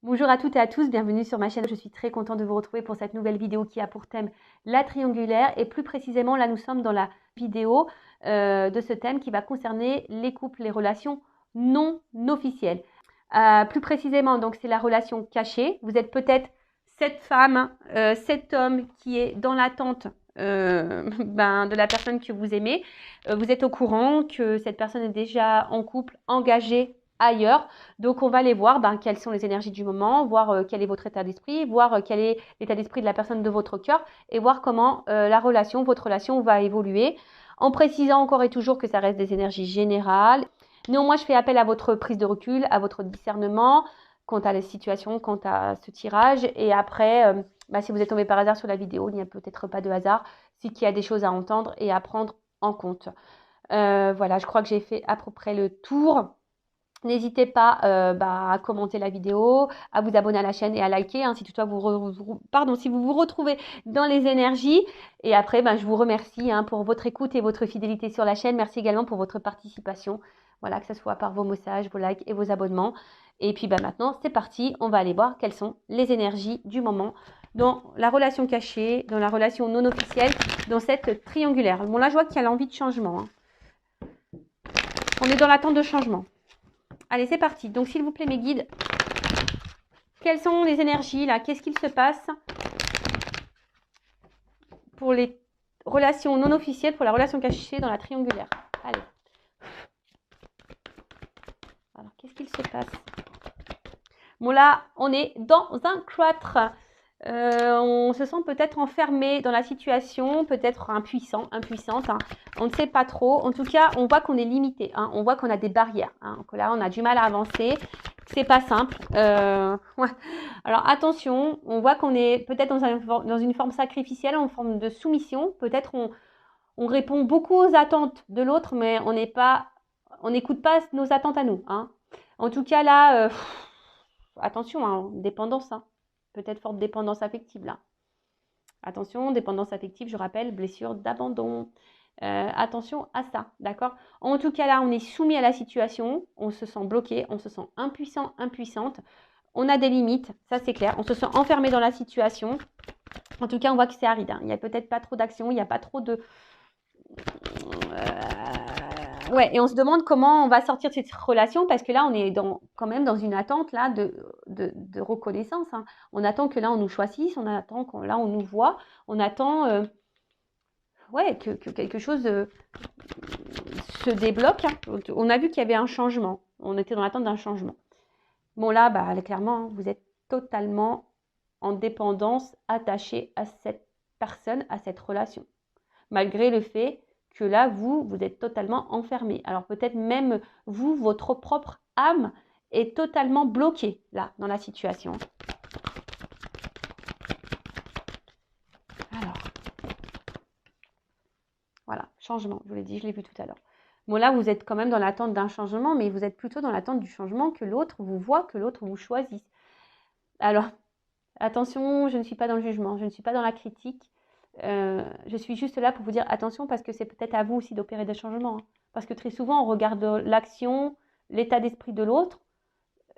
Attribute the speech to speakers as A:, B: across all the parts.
A: Bonjour à toutes et à tous, bienvenue sur ma chaîne. Je suis très contente de vous retrouver pour cette nouvelle vidéo qui a pour thème la triangulaire. Et plus précisément, là nous sommes dans la vidéo de ce thème qui va concerner les couples, les relations non officielles. Plus précisément, donc c'est la relation cachée. Vous êtes peut-être cette femme, cet homme qui est dans l'attente de la personne que vous aimez. Vous êtes au courant que cette personne est déjà en couple, engagée ailleurs. Donc, on va aller voir quelles sont les énergies du moment, voir quel est votre état d'esprit, voir quel est l'état d'esprit de la personne de votre cœur et voir comment votre relation va évoluer. En précisant encore et toujours que ça reste des énergies générales. Néanmoins, je fais appel à votre prise de recul, à votre discernement quant à la situation, quant à ce tirage. Et après, si vous êtes tombé par hasard sur la vidéo, il n'y a peut-être pas de hasard, c'est qu'il y a des choses à entendre et à prendre en compte. Voilà, je crois que j'ai fait à peu près le tour. N'hésitez pas à commenter la vidéo, à vous abonner à la chaîne et à liker si toutefois si vous vous retrouvez dans les énergies. Et après, je vous remercie pour votre écoute et votre fidélité sur la chaîne. Merci également pour votre participation. Voilà, que ce soit par vos messages, vos likes et vos abonnements. Et puis maintenant, c'est parti. On va aller voir quelles sont les énergies du moment dans la relation cachée, dans la relation non officielle, dans cette triangulaire. Bon, là, je vois qu'il y a l'envie de changement. On est dans l'attente de changement. Allez, c'est parti. Donc, s'il vous plaît, mes guides, quelles sont les énergies là? Qu'est-ce qu'il se passe pour les relations non officielles, pour la relation cachée dans la triangulaire? Allez. Alors, qu'est-ce qu'il se passe? Bon, là, on est dans un cloître. On se sent peut-être enfermé dans la situation, peut-être impuissante. On ne sait pas trop. En tout cas, on voit qu'on est limité. On voit qu'on a des barrières. Que là, on a du mal à avancer. C'est pas simple. Ouais. Alors attention, on voit qu'on est peut-être dans une forme sacrificielle, en forme de soumission. Peut-être on répond beaucoup aux attentes de l'autre, mais on n'écoute pas nos attentes à nous. En tout cas, là, attention, dépendance. Peut-être forte dépendance affective là. Attention, dépendance affective, je rappelle, blessure d'abandon. Attention à ça, d'accord? En tout cas là, on est soumis à la situation, on se sent bloqué, on se sent impuissant, impuissante. On a des limites, ça c'est clair. On se sent enfermé dans la situation. En tout cas, on voit que c'est aride. Il n'y a peut-être pas trop d'action, il n'y a pas trop de... Ouais, et on se demande comment on va sortir de cette relation parce que là, on est quand même dans une attente là de reconnaissance. On attend que là, on nous choisisse, on attend que là, on nous voit, on attend que quelque chose se débloque. On a vu qu'il y avait un changement. On était dans l'attente d'un changement. Bon, là, clairement, vous êtes totalement en dépendance, attaché à cette personne, à cette relation. Malgré le fait que là, vous êtes totalement enfermé. Alors peut-être même vous, votre propre âme est totalement bloquée là, dans la situation. Alors, voilà, changement, je vous l'ai dit, je l'ai vu tout à l'heure. Bon là, vous êtes quand même dans l'attente d'un changement, mais vous êtes plutôt dans l'attente du changement que l'autre vous voit, que l'autre vous choisisse. Alors, attention, je ne suis pas dans le jugement, je ne suis pas dans la critique. Je suis juste là pour vous dire attention parce que c'est peut-être à vous aussi d'opérer des changements. Parce que très souvent, on regarde l'action, l'état d'esprit de l'autre.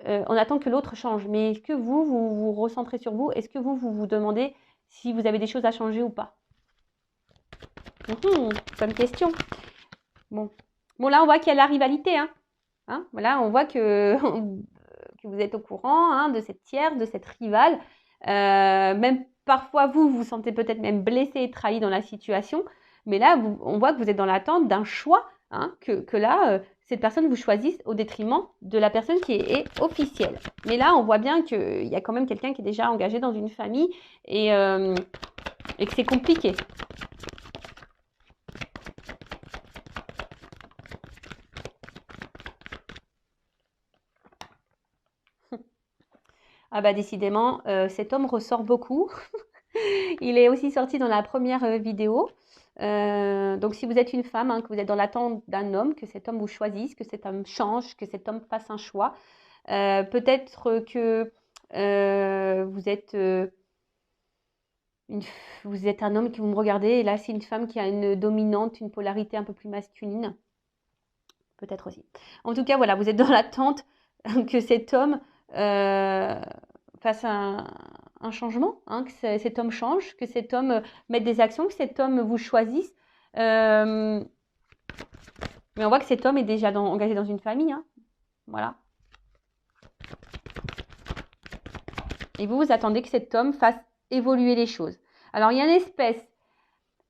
A: On attend que l'autre change. Mais est-ce que vous vous recentrez sur vous? Est-ce que vous vous demandez si vous avez des choses à changer ou pas? Bonne question. Bon, là, on voit qu'il y a la rivalité. Voilà, on voit que vous êtes au courant de cette tierce, de cette rivale. Même parfois, vous vous sentez peut-être même blessé et trahi dans la situation. Mais là, on voit que vous êtes dans l'attente d'un choix, que là, cette personne vous choisisse au détriment de la personne qui est officielle. Mais là, on voit bien qu'il y a quand même quelqu'un qui est déjà engagé dans une famille et que c'est compliqué. Décidément, cet homme ressort beaucoup. Il est aussi sorti dans la première vidéo. Donc, si vous êtes une femme, que vous êtes dans l'attente d'un homme, que cet homme vous choisisse, que cet homme change, que cet homme fasse un choix, peut-être que vous êtes un homme qui vous me regardez et là, c'est une femme qui a une dominante, une polarité un peu plus masculine. Peut-être aussi. En tout cas, voilà, vous êtes dans l'attente que cet homme fasse un changement, hein, que cet homme change, que cet homme mette des actions, que cet homme vous choisisse. Mais on voit que cet homme est déjà engagé dans une famille. Hein. Voilà. Et vous attendez que cet homme fasse évoluer les choses. Alors, il y a une espèce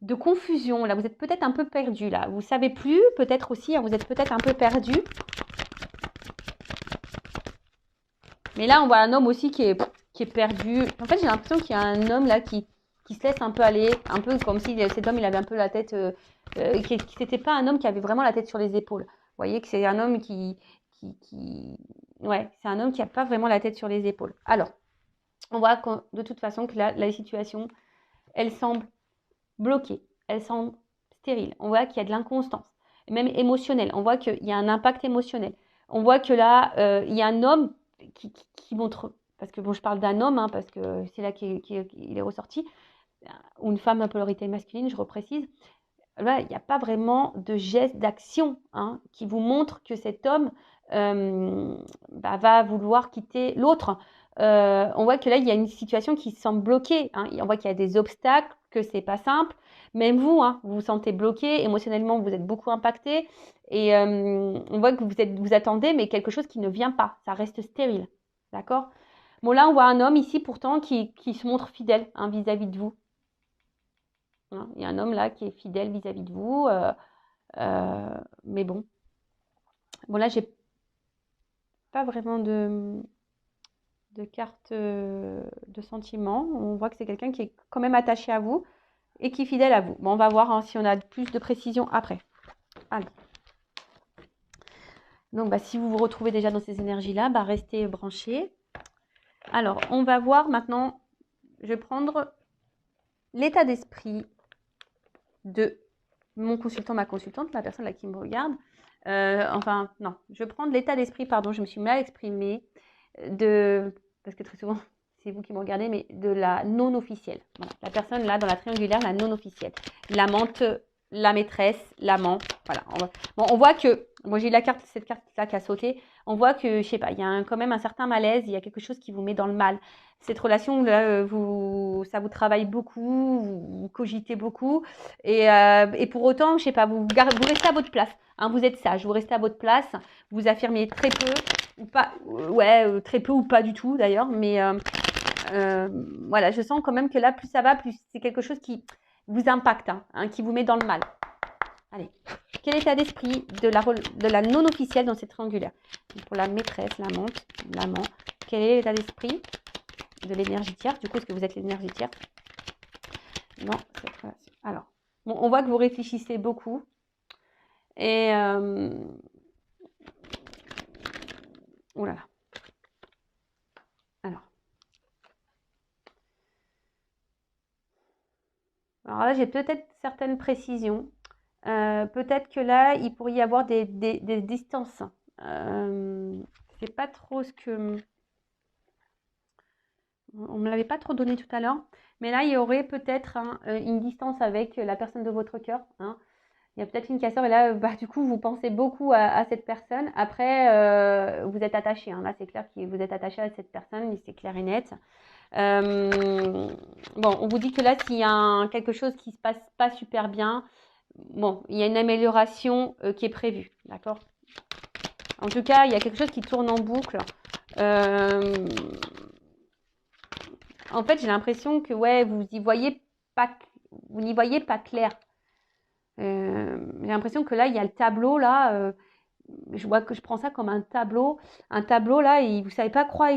A: de confusion. Là, vous êtes peut-être un peu perdu. Là, vous ne savez plus, peut-être aussi, hein, vous êtes peut-être un peu perdu. Mais là, on voit un homme aussi qui est perdu. En fait, j'ai l'impression qu'il y a un homme là qui se laisse un peu aller, un peu comme si cet homme, il avait un peu la tête... c'était pas un homme qui avait vraiment la tête sur les épaules. Vous voyez que c'est un homme ouais, c'est un homme qui n'a pas vraiment la tête sur les épaules. Alors, on voit de toute façon que la situation, elle semble bloquée, elle semble stérile. On voit qu'il y a de l'inconstance, même émotionnelle. On voit qu'il y a un impact émotionnel. On voit que là, il y a un homme qui montre, parce que bon, je parle d'un homme, hein, parce que c'est là qu'il est ressorti, ou une femme à polarité masculine, je reprécise. Là, il n'y a pas vraiment de geste d'action hein, qui vous montre que cet homme va vouloir quitter l'autre. On voit que là, il y a une situation qui semble bloquée. Hein. On voit qu'il y a des obstacles, que c'est pas simple. Même vous, hein, vous vous sentez bloqué. Émotionnellement, vous êtes beaucoup impacté. Et on voit que vous attendez, mais quelque chose qui ne vient pas. Ça reste stérile. D'accord ? Bon, là, on voit un homme ici, pourtant, qui se montre fidèle hein, vis-à-vis de vous. Hein, il y a un homme là qui est fidèle vis-à-vis de vous. Mais bon. Bon, là, j'ai pas vraiment de carte de sentiment. On voit que c'est quelqu'un qui est quand même attaché à vous et qui est fidèle à vous. Bon, on va voir hein, si on a plus de précision après. Allez. Donc, si vous vous retrouvez déjà dans ces énergies-là, restez branchés. Alors, on va voir maintenant, je vais prendre l'état d'esprit de mon consultant, ma consultante, la personne là qui me regarde. Enfin, non, je vais prendre l'état d'esprit, pardon, je me suis mal exprimée, parce que très souvent, c'est vous qui me regardez, mais de la non officielle. Voilà, la personne là, dans la triangulaire, la non officielle. L'amante, la maîtresse, l'amant, voilà. On voit que, moi j'ai cette carte-là qui a sauté, on voit que, je sais pas, il y a quand même un certain malaise, il y a quelque chose qui vous met dans le mal. Cette relation-là, ça vous travaille beaucoup, vous cogitez beaucoup, et pour autant, je sais pas, vous restez à votre place. Hein, vous êtes sage, vous restez à votre place, vous affirmez très peu, ou pas, très peu ou pas du tout d'ailleurs, mais voilà, je sens quand même que là, plus ça va, plus c'est quelque chose qui vous impacte, hein, qui vous met dans le mal. Allez, quel état d'esprit de la non-officielle dans cette triangulaire? Pour la maîtresse, l'amante, l'amant, quel est l'état d'esprit de l'énergie tierce? Du coup, est-ce que vous êtes l'énergie tierce? Non, cette relation. Alors, bon, on voit que vous réfléchissez beaucoup. Et oh là là. Alors là, j'ai peut-être certaines précisions. Peut-être que là, il pourrait y avoir des distances. C'est pas trop ce que... On ne me l'avait pas trop donné tout à l'heure. Mais là, il y aurait peut-être une distance avec la personne de votre cœur. Hein. Il y a peut-être une cassure et là, du coup, vous pensez beaucoup à cette personne. Après, vous êtes attaché. Hein. Là, c'est clair que vous êtes attaché à cette personne, c'est clair et net. Bon, on vous dit que là, s'il y a quelque chose qui se passe pas super bien, bon, il y a une amélioration qui est prévue, d'accord? En tout cas, il y a quelque chose qui tourne en boucle. En fait, j'ai l'impression que ouais, vous n'y voyez pas clair. J'ai l'impression que là, il y a le tableau là. Je vois que je prends ça comme un tableau là, et vous savez pas quoi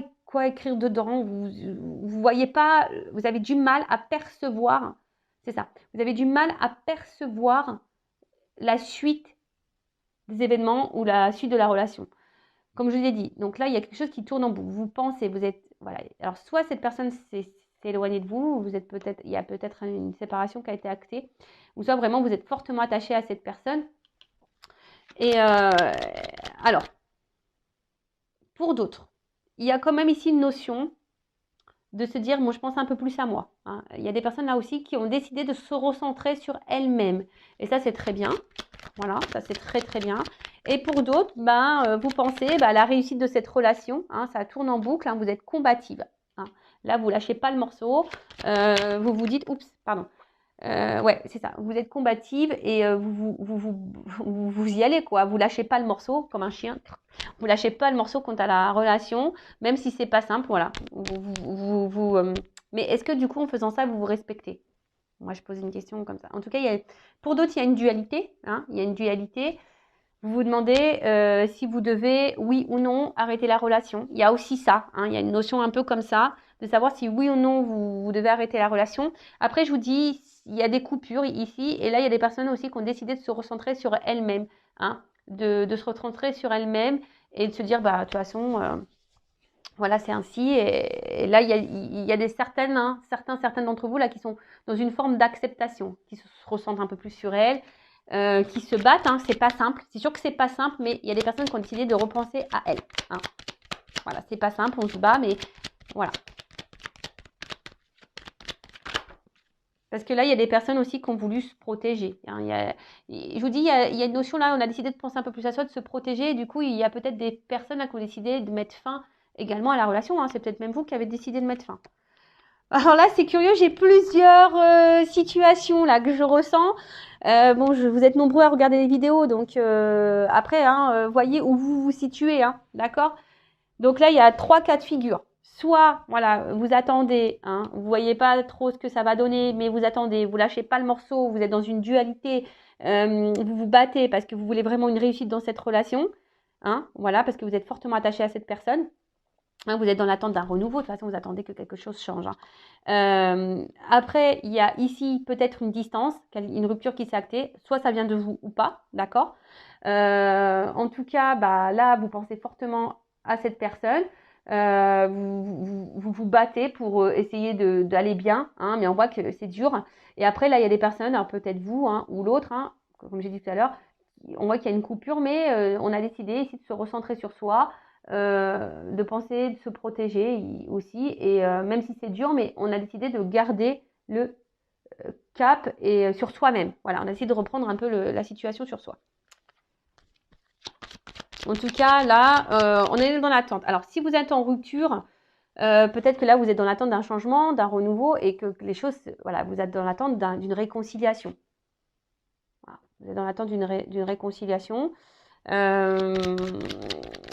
A: écrire dedans. Vous voyez pas, vous avez du mal à percevoir. C'est ça. Vous avez du mal à percevoir la suite des événements ou la suite de la relation. Comme je vous ai dit. Donc là, il y a quelque chose qui tourne en boucle. Vous pensez, vous êtes voilà. Alors soit cette personne s'est éloignée de vous, il y a peut-être une séparation qui a été actée, ou soit vraiment vous êtes fortement attaché à cette personne. Et alors, pour d'autres, il y a quand même ici une notion de se dire, moi je pense un peu plus à moi. Hein. Il y a des personnes là aussi qui ont décidé de se recentrer sur elles-mêmes. Et ça, c'est très bien. Voilà, ça c'est très très bien. Et pour d'autres, vous pensez à la réussite de cette relation. Hein, ça tourne en boucle, hein, vous êtes combative. hein. Là, vous lâchez pas le morceau. Vous vous dites, oups, pardon. Ouais, c'est ça. Vous êtes combative et vous y allez, quoi. Vous lâchez pas le morceau comme un chien. Vous lâchez pas le morceau quant à la relation, même si c'est pas simple, voilà. Mais est-ce que du coup, en faisant ça, vous vous respectez? Moi, je pose une question comme ça. En tout cas, pour d'autres, il y a une dualité, hein. Il y a une dualité. Vous vous demandez si vous devez, oui ou non, arrêter la relation. Il y a aussi ça, hein. Il y a une notion un peu comme ça, de savoir si oui ou non vous devez arrêter la relation. Après, je vous dis, il y a des coupures ici, et là, il y a des personnes aussi qui ont décidé de se recentrer sur elles-mêmes, hein, de se recentrer sur elles-mêmes et de se dire, bah, de toute façon, voilà, c'est ainsi. Et là, il y a certaines d'entre vous là qui sont dans une forme d'acceptation, qui se ressentent un peu plus sur elles, qui se battent. Hein, c'est pas simple. C'est sûr que c'est pas simple, mais il y a des personnes qui ont décidé de repenser à elles. Hein. Voilà, c'est pas simple, on se bat, mais voilà. Parce que là, il y a des personnes aussi qui ont voulu se protéger. Hein. Je vous dis, il y a une notion là, on a décidé de penser un peu plus à soi, de se protéger. Et du coup, il y a peut-être des personnes là, qui ont décidé de mettre fin également à la relation. Hein. C'est peut-être même vous qui avez décidé de mettre fin. Alors là, c'est curieux, j'ai plusieurs situations là que je ressens. Bon, vous êtes nombreux à regarder les vidéos, donc après, hein, voyez où vous vous situez, hein, d'accord? Donc là, il y a 3 cas de figure. Soit, voilà, vous attendez, hein, vous voyez pas trop ce que ça va donner, mais vous attendez, vous lâchez pas le morceau, vous êtes dans une dualité, vous vous battez parce que vous voulez vraiment une réussite dans cette relation, hein, voilà, parce que vous êtes fortement attaché à cette personne. Hein, vous êtes dans l'attente d'un renouveau, de toute façon, vous attendez que quelque chose change. Hein. Après, il y a ici peut-être une distance, une rupture qui s'est actée, soit ça vient de vous ou pas, d'accord? En tout cas, bah, là, vous pensez fortement à cette personne. Vous battez pour essayer d'aller bien, hein, mais on voit que c'est dur. Et après, là, il y a des personnes, alors peut-être vous hein, ou l'autre, hein, comme j'ai dit tout à l'heure, on voit qu'il y a une coupure, mais on a décidé ici de se recentrer sur soi, de penser, de se protéger aussi. Et même si c'est dur, mais on a décidé de garder le cap et sur soi-même. Voilà, on a décidé de reprendre un peu la situation sur soi. En tout cas, là, on est dans l'attente. Alors, si vous êtes en rupture, peut-être que là, vous êtes dans l'attente d'un changement, d'un renouveau et que les choses, voilà, vous êtes dans l'attente d'une réconciliation. Voilà, vous êtes dans l'attente d'une réconciliation.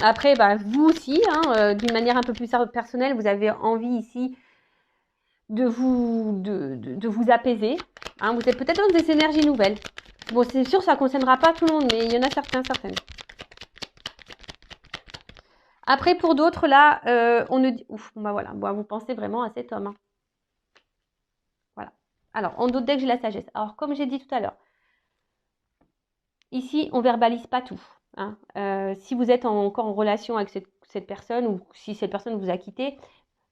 A: Après, bah, vous aussi, hein, d'une manière un peu plus personnelle, vous avez envie ici de vous apaiser. Hein, vous êtes peut-être dans des énergies nouvelles. Bon, c'est sûr, ça ne concernera pas tout le monde, mais il y en a certaines. Après, pour d'autres, là, on ne dit... Ouf, bah voilà, bon, vous pensez vraiment à cet homme. Hein. Voilà. Alors, on doute dès que j'ai la sagesse. Alors, comme j'ai dit tout à l'heure, ici, on ne verbalise pas tout. Hein. Si vous êtes encore en relation avec cette personne ou si cette personne vous a quitté,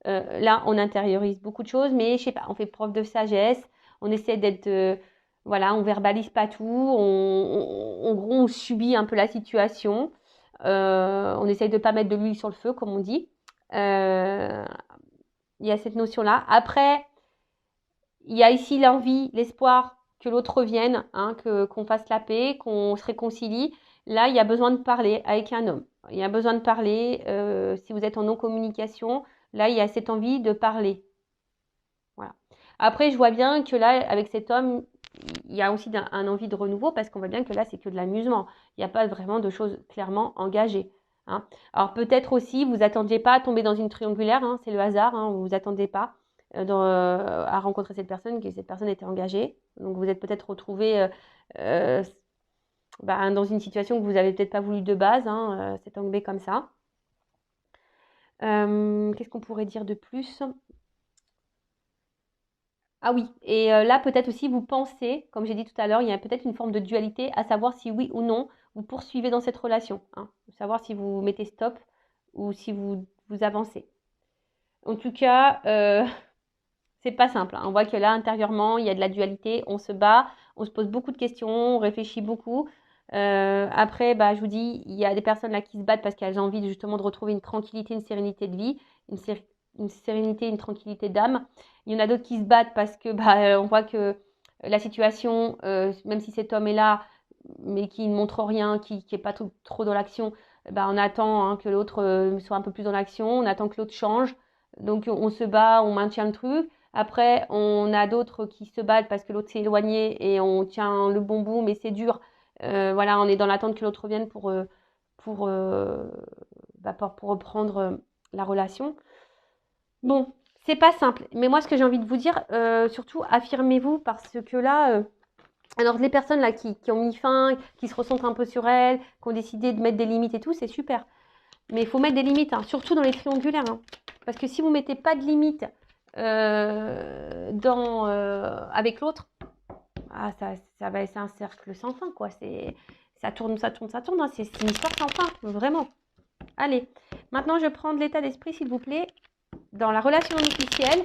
A: là, on intériorise beaucoup de choses, mais je sais pas, on fait preuve de sagesse, on essaie d'être... voilà, on verbalise pas tout, on subit un peu la situation, on essaye de pas mettre de l'huile sur le feu, comme on dit. Il y a cette notion-là. Après, il y a ici l'envie, l'espoir que l'autre revienne, hein, qu'on fasse la paix, qu'on se réconcilie. Là, il y a besoin de parler avec un homme. Il y a besoin de parler. Si vous êtes en non-communication, là, il y a cette envie de parler. Voilà. Après, je vois bien que là, avec cet homme, il y a aussi un envie de renouveau parce qu'on voit bien que là, c'est que de l'amusement. Il n'y a pas vraiment de choses clairement engagées. Hein. Alors peut-être aussi, vous n'attendiez pas à tomber dans une triangulaire, hein, c'est le hasard, hein, vous n'attendez pas à rencontrer cette personne, que cette personne était engagée. Donc vous êtes peut-être retrouvé dans une situation que vous n'avez peut-être pas voulu de base, hein, c'est tombé comme ça. Qu'est-ce qu'on pourrait dire de plus ? Ah oui, et là peut-être aussi vous pensez, comme j'ai dit tout à l'heure, il y a peut-être une forme de dualité à savoir si oui ou non vous poursuivez dans cette relation, hein, savoir si vous mettez stop ou si vous avancez. En tout cas, c'est pas simple. Hein. On voit que là intérieurement il y a de la dualité, on se bat, on se pose beaucoup de questions, on réfléchit beaucoup. Après, bah, je vous dis, il y a des personnes là qui se battent parce qu'elles ont envie justement de retrouver une tranquillité, une sérénité de vie, une sérénité, une tranquillité d'âme. Il y en a d'autres qui se battent parce que on voit que la situation, même si cet homme est là, mais qui ne montre rien, qui n'est pas trop dans l'action, on attend hein, que l'autre soit un peu plus dans l'action, on attend que l'autre change. Donc on se bat, on maintient le truc. Après, on a d'autres qui se battent parce que l'autre s'est éloigné et on tient le bon bout, mais c'est dur. Voilà, on est dans l'attente que l'autre revienne pour, pour reprendre la relation. Bon, c'est pas simple. Mais moi, ce que j'ai envie de vous dire, surtout, affirmez-vous parce que là, alors les personnes là qui ont mis fin, qui se ressentent un peu sur elles, qui ont décidé de mettre des limites et tout, c'est super. Mais il faut mettre des limites, hein, surtout dans les triangulaires. Hein. Parce que si vous ne mettez pas de limites avec l'autre, c'est un cercle sans fin, quoi. Ça tourne, ça tourne, ça tourne. Hein. C'est une histoire sans fin, vraiment. Allez, maintenant je prends de l'état d'esprit, s'il vous plaît, dans la relation officielle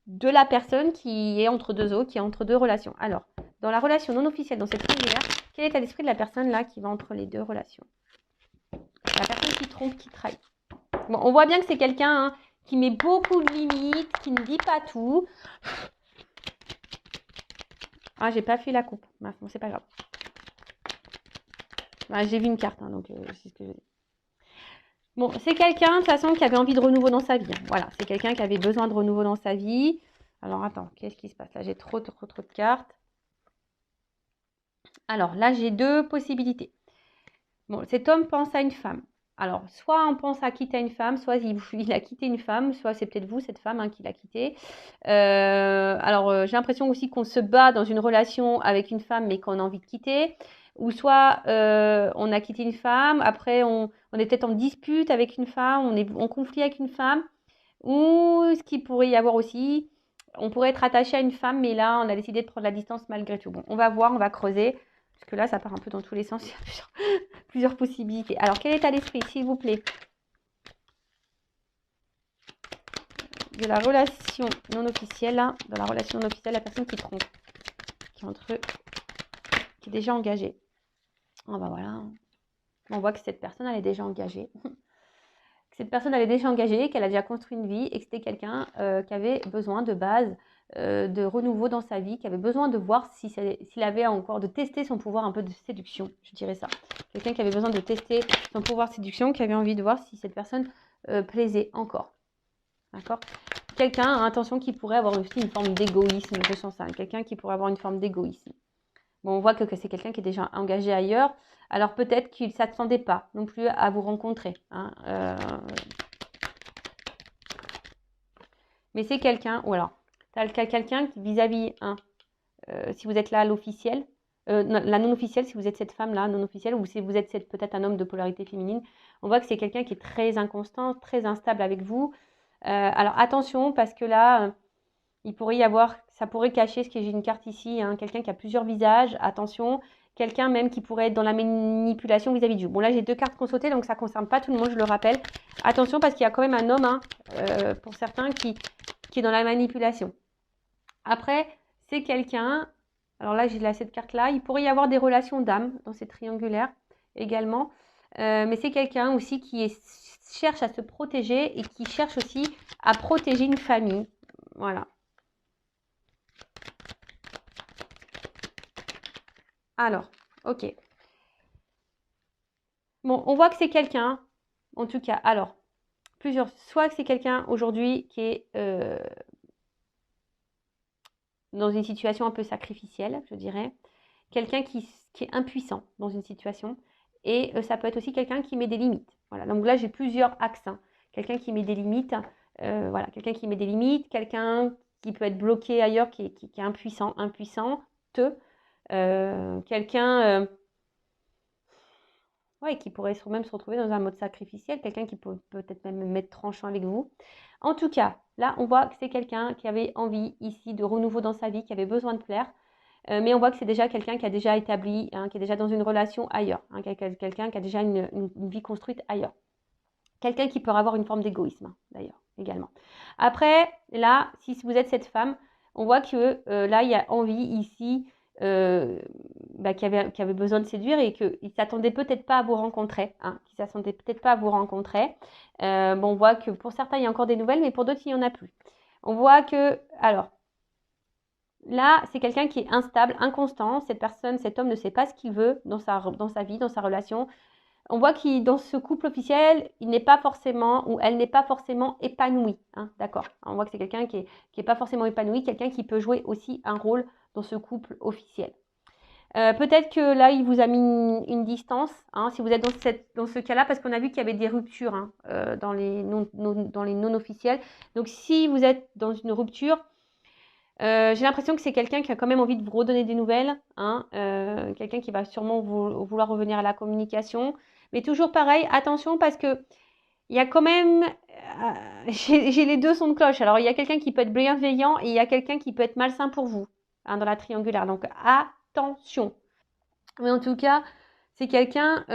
A: de la personne qui est entre deux autres, qui est entre deux relations. Alors, dans la relation non officielle, dans cette triangulaire, quel est l'état d'esprit de la personne là qui va entre les deux relations? La personne qui trompe, qui trahit. Bon, on voit bien que c'est quelqu'un hein, qui met beaucoup de limites, qui ne dit pas tout. Ah, j'ai pas fait la coupe. Bon, c'est pas grave. Bah, j'ai vu une carte, hein, donc c'est ce que je dis. Bon, c'est quelqu'un, de toute façon, qui avait envie de renouveau dans sa vie. Hein. Voilà, c'est quelqu'un qui avait besoin de renouveau dans sa vie. Alors, attends, qu'est-ce qui se passe? Là, j'ai trop de cartes. Alors, là, j'ai deux possibilités. Bon, cet homme pense à une femme. Alors, soit on pense à quitter une femme, soit il a quitté une femme, soit c'est peut-être vous, cette femme, hein, qui l'a quitté. J'ai l'impression aussi qu'on se bat dans une relation avec une femme, mais qu'on a envie de quitter. Ou soit on a quitté une femme, après on est peut-être en dispute avec une femme, on est en conflit avec une femme. Ou ce qu'il pourrait y avoir aussi, on pourrait être attaché à une femme, mais là, on a décidé de prendre la distance malgré tout. Bon, on va voir, on va creuser. Parce que là, ça part un peu dans tous les sens. Il y a plusieurs possibilités. Alors, quel état d'esprit, s'il vous plaît, de la relation non officielle, hein, dans la relation non officielle, la personne qui trompe, qui est déjà engagée. Oh, bah voilà. On voit que cette personne, elle est déjà engagée. Cette personne, elle est déjà engagée, qu'elle a déjà construit une vie et que c'était quelqu'un qui avait besoin de base de renouveau dans sa vie, qui avait besoin de voir s'il avait encore, de tester son pouvoir un peu de séduction, je dirais ça. Quelqu'un qui avait besoin de tester son pouvoir de séduction, qui avait envie de voir si cette personne plaisait encore. D'accord? Quelqu'un, attention, qui pourrait avoir aussi une forme d'égoïsme, je sens ça. Quelqu'un qui pourrait avoir une forme d'égoïsme. Bon, on voit que c'est quelqu'un qui est déjà engagé ailleurs. Alors peut-être qu'il ne s'attendait pas non plus à vous rencontrer. Hein, Mais c'est quelqu'un, ou alors, tu as quelqu'un qui vis-à-vis, hein, si vous êtes là à l'officiel, la non-officielle, si vous êtes cette femme-là, non-officielle, ou si vous êtes peut-être un homme de polarité féminine, on voit que c'est quelqu'un qui est très inconstant, très instable avec vous. Alors attention, parce que là, il pourrait y avoir, ça pourrait cacher, ce que j'ai une carte ici, hein, quelqu'un qui a plusieurs visages, attention, quelqu'un même qui pourrait être dans la manipulation vis-à-vis de vous. Bon là j'ai deux cartes qui ont sauté, donc ça ne concerne pas tout le monde, je le rappelle. Attention parce qu'il y a quand même un homme, hein, pour certains, qui est dans la manipulation. Après, c'est quelqu'un, alors là j'ai cette carte-là, il pourrait y avoir des relations d'âme dans ces triangulaires également, mais c'est quelqu'un aussi qui cherche à se protéger et qui cherche aussi à protéger une famille. Voilà. Alors, ok. Bon, on voit que c'est quelqu'un, en tout cas, alors, soit que c'est quelqu'un aujourd'hui qui est dans une situation un peu sacrificielle, je dirais. Quelqu'un qui est impuissant dans une situation. Et ça peut être aussi quelqu'un qui met des limites. Voilà, donc là, j'ai plusieurs axes. Hein. Quelqu'un qui met des limites, voilà, quelqu'un qui met des limites, quelqu'un qui peut être bloqué ailleurs, qui est impuissante, quelqu'un qui pourrait même se retrouver dans un mode sacrificiel, quelqu'un qui peut peut-être même être tranchant avec vous. En tout cas, là, on voit que c'est quelqu'un qui avait envie ici de renouveau dans sa vie, qui avait besoin de plaire. Mais on voit que c'est déjà quelqu'un qui a déjà établi, hein, qui est déjà dans une relation ailleurs. Hein, quelqu'un qui a déjà une vie construite ailleurs. Quelqu'un qui peut avoir une forme d'égoïsme, hein, d'ailleurs, également. Après, là, si vous êtes cette femme, on voit que là, il y a envie ici, qui avait besoin de séduire et qu'il ne s'attendait peut-être pas à vous rencontrer. Hein, on voit que pour certains, il y a encore des nouvelles, mais pour d'autres, il n'y en a plus. On voit que, alors, là, c'est quelqu'un qui est instable, inconstant. Cette personne, cet homme ne sait pas ce qu'il veut dans sa vie, dans sa relation. On voit qu'il dans ce couple officiel, il n'est pas forcément ou elle n'est pas forcément épanouie. Hein, d'accord. On voit que c'est quelqu'un qui est pas forcément épanoui, quelqu'un qui peut jouer aussi un rôle dans ce couple officiel. Peut-être que là, il vous a mis une distance, hein, si vous êtes dans ce cas-là, parce qu'on a vu qu'il y avait des ruptures hein, dans les non officiels. Donc, si vous êtes dans une rupture, j'ai l'impression que c'est quelqu'un qui a quand même envie de vous redonner des nouvelles, hein, quelqu'un qui va sûrement vouloir revenir à la communication. Mais toujours pareil, attention parce que il y a quand même, j'ai les deux sons de cloche. Alors, il y a quelqu'un qui peut être bienveillant et il y a quelqu'un qui peut être malsain pour vous hein, dans la triangulaire. Donc, attention. Mais en tout cas, c'est quelqu'un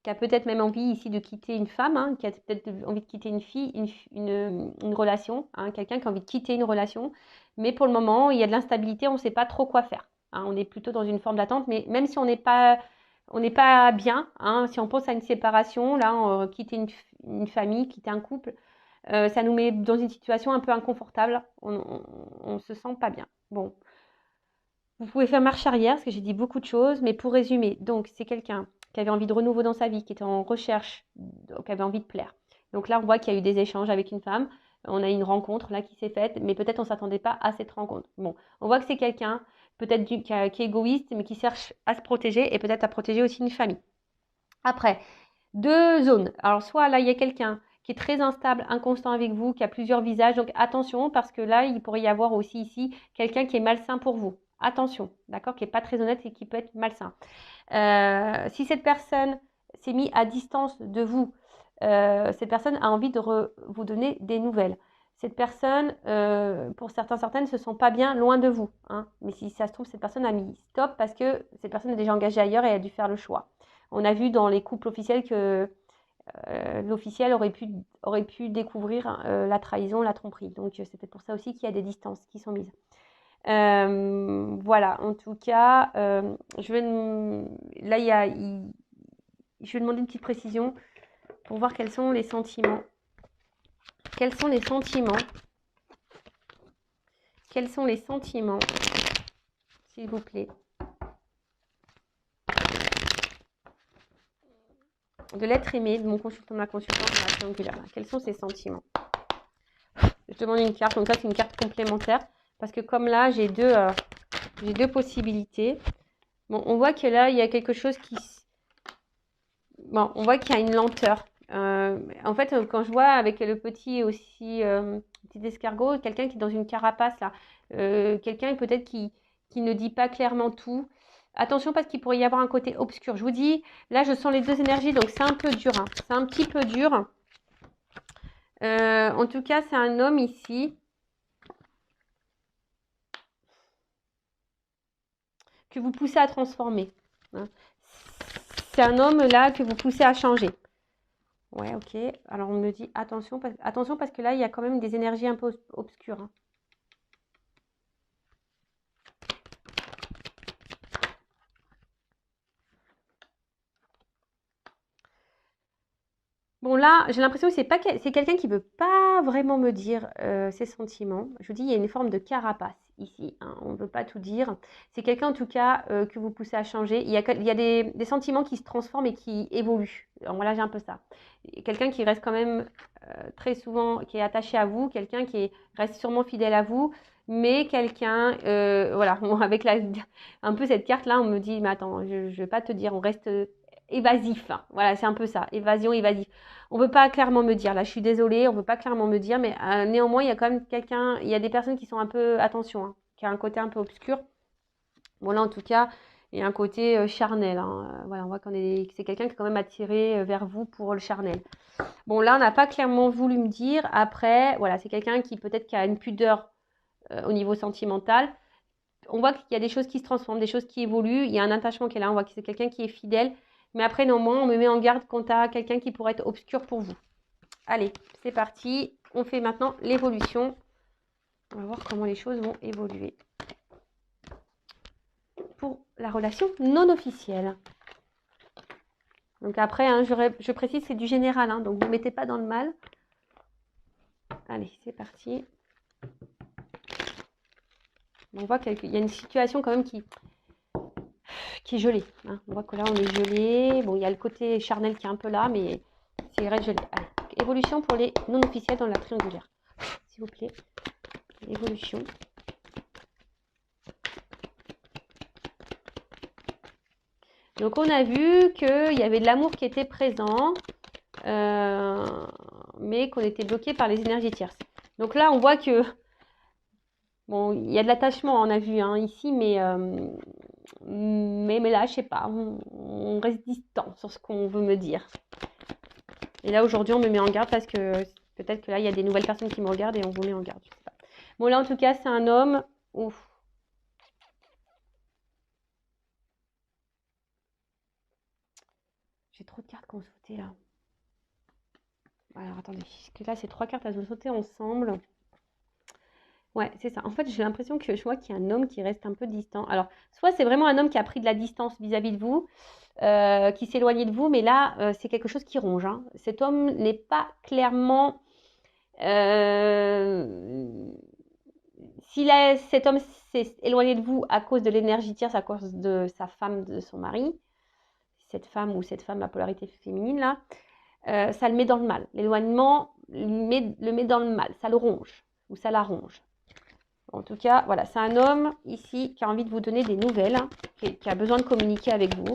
A: qui a peut-être même envie ici de quitter une femme, hein, qui a peut-être envie de quitter une fille, une relation, hein, quelqu'un qui a envie de quitter une relation. Mais pour le moment, il y a de l'instabilité, on ne sait pas trop quoi faire. Hein, on est plutôt dans une forme d'attente, mais même si on n'est pas bien, hein, si on pense à une séparation, là, quitter une famille, quitter un couple, ça nous met dans une situation un peu inconfortable. On se sent pas bien. Bon, vous pouvez faire marche arrière, parce que j'ai dit beaucoup de choses, mais pour résumer, donc c'est quelqu'un qui avait envie de renouveau dans sa vie, qui était en recherche, qui avait envie de plaire. Donc là, on voit qu'il y a eu des échanges avec une femme, on a eu une rencontre là qui s'est faite, mais peut-être on ne s'attendait pas à cette rencontre. Bon, on voit que c'est quelqu'un peut-être qui est égoïste, mais qui cherche à se protéger et peut-être à protéger aussi une famille. Après, deux zones. Alors soit là, il y a quelqu'un qui est très instable, inconstant avec vous, qui a plusieurs visages. Donc attention, parce que là, il pourrait y avoir aussi ici quelqu'un qui est malsain pour vous. Attention, d'accord, qui n'est pas très honnête et qui peut être malsain. Si cette personne s'est mise à distance de vous, cette personne a envie de vous donner des nouvelles. Cette personne, pour certaines, ne se sent pas bien loin de vous. Hein. Mais si ça se trouve, cette personne a mis stop parce que cette personne est déjà engagée ailleurs et a dû faire le choix. On a vu dans les couples officiels que l'officiel aurait pu découvrir la trahison, la tromperie. Donc c'est peut-être pour ça aussi qu'il y a des distances qui sont mises. Voilà, en tout cas, je vais demander une petite précision pour voir quels sont les sentiments. Quels sont les sentiments? Quels sont les sentiments, s'il vous plaît, de l'être aimé, de mon consultant, de ma consultante, de ma triangulaire. Quels sont ses sentiments? Je demande une carte, donc ça c'est une carte complémentaire, parce que comme là, j'ai deux possibilités. Bon, on voit que là, il y a quelque chose qui... Bon, on voit qu'il y a une lenteur. En fait, quand je vois avec le petit aussi, petit escargot, quelqu'un qui est dans une carapace, là, quelqu'un peut-être qui ne dit pas clairement tout. Attention parce qu'il pourrait y avoir un côté obscur. Je vous dis, là, je sens les deux énergies, donc c'est un peu dur. Hein. C'est un petit peu dur. En tout cas, c'est un homme ici que vous poussez à transformer. Hein. C'est un homme là que vous poussez à changer. Ouais, ok. Alors on me dit attention parce que là, il y a quand même des énergies un peu obscures. Hein. Bon là, j'ai l'impression que c'est quelqu'un qui ne veut pas vraiment me dire ses sentiments. Je vous dis, il y a une forme de carapace ici. Hein, on ne veut pas tout dire. C'est quelqu'un en tout cas que vous poussez à changer. Il y a des sentiments qui se transforment et qui évoluent. Alors là, j'ai un peu ça. Quelqu'un qui reste quand même très souvent, qui est attaché à vous, quelqu'un qui reste sûrement fidèle à vous, mais quelqu'un, voilà, avec un peu cette carte-là, on me dit, mais attends, je ne vais pas te dire, on reste évasif. Hein. Voilà, c'est un peu ça, évasion, évasif. On ne veut pas clairement me dire, là je suis désolée, on ne veut pas clairement me dire, mais néanmoins, il y a quand même quelqu'un, il y a des personnes qui sont un peu, attention, hein, qui a un côté un peu obscur. Bon là, en tout cas, il y a un côté charnel. Hein. Voilà, on voit c'est quelqu'un qui est quand même attiré vers vous pour le charnel. Bon, là, on n'a pas clairement voulu me dire. Après, voilà, c'est quelqu'un qui peut-être qui a une pudeur au niveau sentimental. On voit qu'il y a des choses qui se transforment, des choses qui évoluent. Il y a un attachement qui est là. On voit que c'est quelqu'un qui est fidèle. Mais après, néanmoins, on me met en garde quant à quelqu'un qui pourrait être obscur pour vous. Allez, c'est parti. On fait maintenant l'évolution. On va voir comment les choses vont évoluer. Pour la relation non officielle. Donc après, hein, je précise, c'est du général. Hein, donc, vous ne mettez pas dans le mal. Allez, c'est parti. On voit qu'il y a une situation quand même qui qui est gelé. Hein. On voit que là, on est gelé. Bon, il y a le côté charnel qui est un peu là, mais c'est reste gelé. Allez, évolution pour les non officiels dans la triangulaire. S'il vous plaît. Évolution. Donc, on a vu qu'il y avait de l'amour qui était présent, mais qu'on était bloqué par les énergies tierces. Donc là, on voit que, bon, il y a de l'attachement, on a vu hein, ici, mais là, je sais pas, on reste distant sur ce qu'on veut me dire. Et là, aujourd'hui, on me met en garde parce que peut-être que là, il y a des nouvelles personnes qui me regardent et on vous met en garde, je sais pas. Bon, là, en tout cas, c'est un homme. Ouf. J'ai trop de cartes qui ont sauté, là. Alors, attendez, parce que là, c'est 3 cartes, elles ont sauté ensemble. Ouais, c'est ça. En fait, j'ai l'impression que je vois qu'il y a un homme qui reste un peu distant. Alors, soit c'est vraiment un homme qui a pris de la distance vis-à-vis de vous, qui s'est éloigné de vous, mais là, c'est quelque chose qui ronge. Hein. Cet homme n'est pas clairement... si cet homme s'est éloigné de vous à cause de l'énergie tierce, à cause de sa femme, de son mari, cette femme ou cette femme à polarité féminine, là, ça le met dans le mal. L'éloignement le met dans le mal, ça le ronge ou ça la ronge. En tout cas, voilà, c'est un homme ici qui a envie de vous donner des nouvelles, hein, qui a besoin de communiquer avec vous.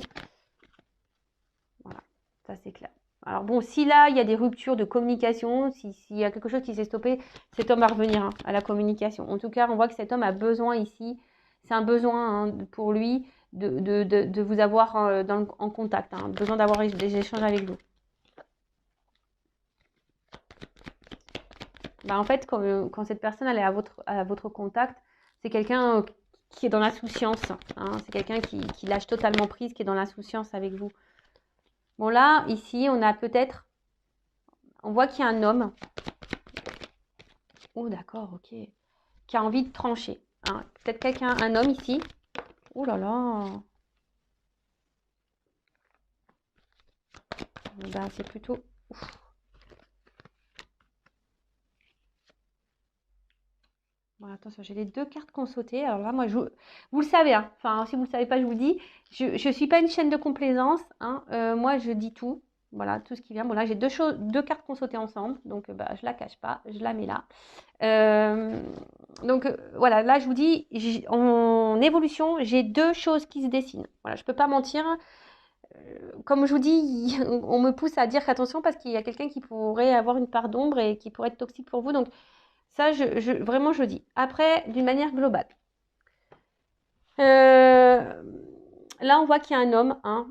A: Voilà, ça c'est clair. Alors bon, si là, il y a des ruptures de communication, s'il y a quelque chose qui s'est stoppé, cet homme va revenir hein, à la communication. En tout cas, on voit que cet homme a besoin ici, c'est un besoin hein, pour lui de vous avoir en contact, hein, besoin d'avoir des échanges avec vous. Bah, en fait, quand cette personne elle est à votre contact, c'est quelqu'un qui est dans l'insouciance. Hein, c'est quelqu'un qui lâche totalement prise, qui est dans l'insouciance avec vous. Bon, là, ici, on a peut-être... On voit qu'il y a un homme. Oh, d'accord, ok. Qui a envie de trancher. Hein. Peut-être quelqu'un, un homme ici. Oh là là. Bah, c'est plutôt... Ouf. Bon, attention, j'ai les 2 cartes qui ont sauté. Alors là, moi, vous le savez, hein. Enfin, si vous ne le savez pas, je vous le dis. Je ne suis pas une chaîne de complaisance. Hein. Moi, je dis tout. Voilà, tout ce qui vient. Bon, là, j'ai 2 cartes qui ont sauté ensemble. Donc, bah, je ne la cache pas. Je la mets là. Donc, voilà, là, je vous dis, en évolution, j'ai 2 choses qui se dessinent. Voilà, je ne peux pas mentir. Comme je vous dis, on me pousse à dire attention parce qu'il y a quelqu'un qui pourrait avoir une part d'ombre et qui pourrait être toxique pour vous. Donc, ça, vraiment, je dis. Après, d'une manière globale. Là, on voit qu'il y a un homme. Hein.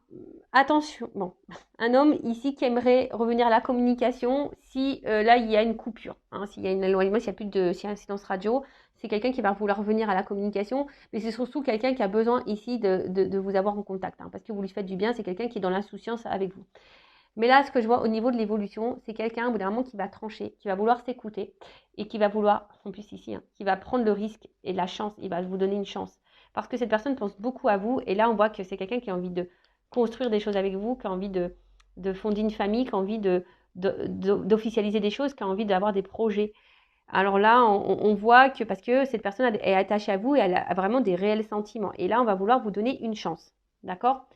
A: Attention, bon, un homme ici qui aimerait revenir à la communication si là, il y a une coupure. Hein, s'il y a un éloignement, s'il y a un silence radio, c'est quelqu'un qui va vouloir revenir à la communication. Mais c'est surtout quelqu'un qui a besoin ici de vous avoir en contact. Hein, parce que vous lui faites du bien, c'est quelqu'un qui est dans l'insouciance avec vous. Mais là, ce que je vois au niveau de l'évolution, c'est quelqu'un, au bout d'un moment, qui va trancher, qui va vouloir s'écouter et qui va vouloir, en plus ici, hein, qui va prendre le risque et la chance, il va vous donner une chance. Parce que cette personne pense beaucoup à vous et là, on voit que c'est quelqu'un qui a envie de construire des choses avec vous, qui a envie de fonder une famille, qui a envie d'officialiser des choses, qui a envie d'avoir des projets. Alors là, on voit que parce que cette personne est attachée à vous et elle a vraiment des réels sentiments. Et là, on va vouloir vous donner une chance. D'accord ?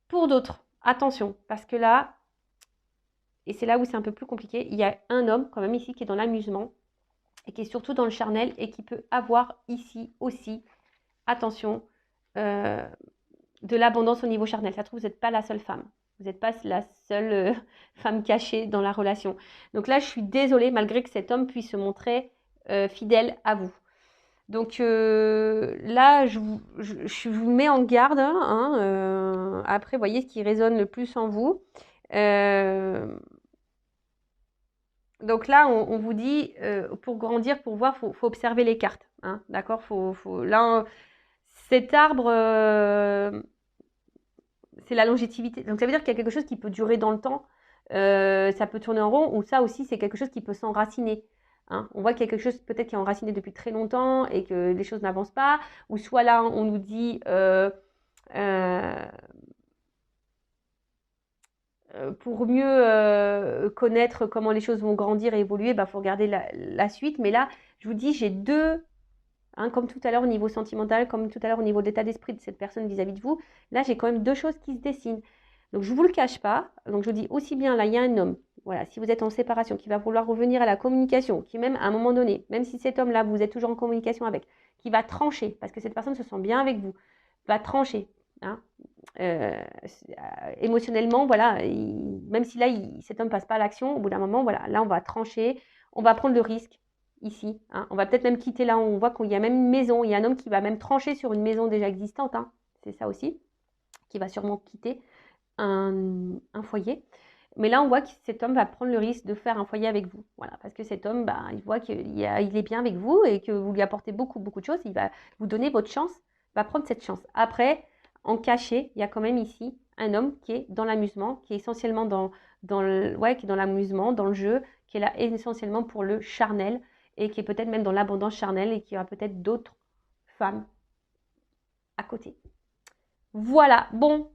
A: Pour d'autres, attention, parce que là, et c'est là où c'est un peu plus compliqué, il y a un homme quand même ici qui est dans l'amusement et qui est surtout dans le charnel et qui peut avoir ici aussi, attention, de l'abondance au niveau charnel. Ça se trouve, vous n'êtes pas la seule femme. Vous n'êtes pas la seule femme cachée dans la relation. Donc là, je suis désolée, malgré que cet homme puisse se montrer fidèle à vous. Donc là, je vous mets en garde. Hein, après, voyez ce qui résonne le plus en vous. Donc là, on vous dit, pour grandir, pour voir, il faut observer les cartes. Hein, d'accord, là, cet arbre, c'est la longévité. Donc ça veut dire qu'il y a quelque chose qui peut durer dans le temps. Ça peut tourner en rond, ou ça aussi, c'est quelque chose qui peut s'enraciner. Hein. On voit qu'il y a quelque chose peut-être qui est enraciné depuis très longtemps et que les choses n'avancent pas. Ou soit là, on nous dit pour mieux connaître comment les choses vont grandir et évoluer, il faut regarder la suite. Mais là, je vous dis, j'ai 2 Hein, comme tout à l'heure au niveau sentimental, comme tout à l'heure au niveau de l'état d'esprit de cette personne vis-à-vis de vous, là j'ai quand même deux choses qui se dessinent. Donc je ne vous le cache pas, donc je vous dis aussi bien là, il y a un homme, voilà, si vous êtes en séparation, qui va vouloir revenir à la communication, qui même à un moment donné, même si cet homme-là, vous êtes toujours en communication avec, qui va trancher, parce que cette personne se sent bien avec vous, va trancher, hein, émotionnellement, voilà, même si là, cet homme ne passe pas à l'action, au bout d'un moment, voilà, là on va trancher, on va prendre le risque, ici. Hein. On va peut-être même quitter là, on voit qu'il y a même une maison, il y a un homme qui va même trancher sur une maison déjà existante, hein. C'est ça aussi, qui va sûrement quitter un foyer. Mais là, on voit que cet homme va prendre le risque de faire un foyer avec vous. Voilà, parce que cet homme, bah, il voit qu'il est bien avec vous et que vous lui apportez beaucoup, beaucoup de choses. Il va vous donner votre chance, va prendre cette chance. Après, en caché, il y a quand même ici un homme qui est dans l'amusement, qui est essentiellement qui est dans l'amusement, dans le jeu, qui est là essentiellement pour le charnel et qui est peut-être même dans l'abondance charnelle et qui aura peut-être d'autres femmes à côté. Voilà, bon,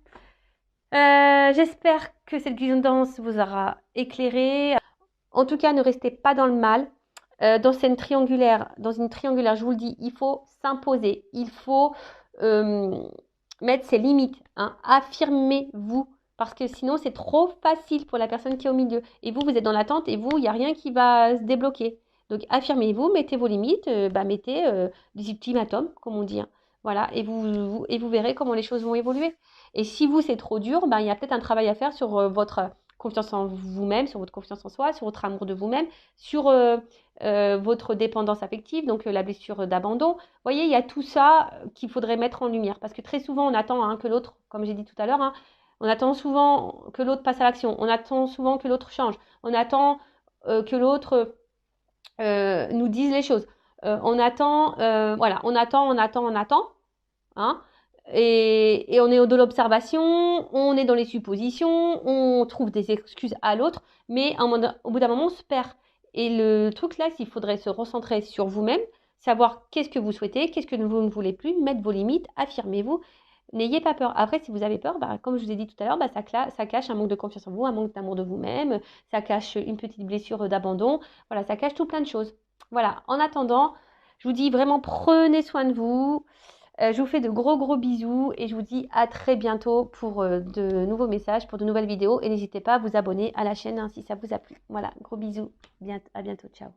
A: j'espère que cette guidance vous aura éclairé. En tout cas, ne restez pas dans le mal. Dans une triangulaire, je vous le dis, il faut s'imposer, il faut mettre ses limites, hein. Affirmez-vous, parce que sinon c'est trop facile pour la personne qui est au milieu. Et vous êtes dans l'attente et vous, il n'y a rien qui va se débloquer. Donc affirmez-vous, mettez vos limites, mettez des ultimatums, comme on dit. Hein. Voilà, et vous verrez comment les choses vont évoluer. Et si vous, c'est trop dur, il y a peut-être un travail à faire sur votre confiance en vous-même, sur votre confiance en soi, sur votre amour de vous-même, sur votre dépendance affective, donc la blessure d'abandon. Vous voyez, il y a tout ça qu'il faudrait mettre en lumière. Parce que très souvent, on attend que l'autre, comme j'ai dit tout à l'heure, hein, on attend souvent que l'autre passe à l'action. On attend souvent que l'autre change. On attend que l'autre nous dise les choses. Voilà, on attend. Hein, et on est de l'observation, on est dans les suppositions, on trouve des excuses à l'autre, mais au bout d'un moment, on se perd. Et le truc là, s'il faudrait se recentrer sur vous-même, savoir qu'est-ce que vous souhaitez, qu'est-ce que vous ne voulez plus, mettre vos limites, affirmez-vous, n'ayez pas peur. Après, si vous avez peur, comme je vous ai dit tout à l'heure, ça cache un manque de confiance en vous, un manque d'amour de vous-même, ça cache une petite blessure d'abandon, voilà, ça cache tout plein de choses. Voilà, en attendant, je vous dis vraiment prenez soin de vous. Je vous fais de gros bisous et je vous dis à très bientôt pour de nouveaux messages, pour de nouvelles vidéos. Et n'hésitez pas à vous abonner à la chaîne si ça vous a plu. Voilà, gros bisous. À bientôt. Ciao.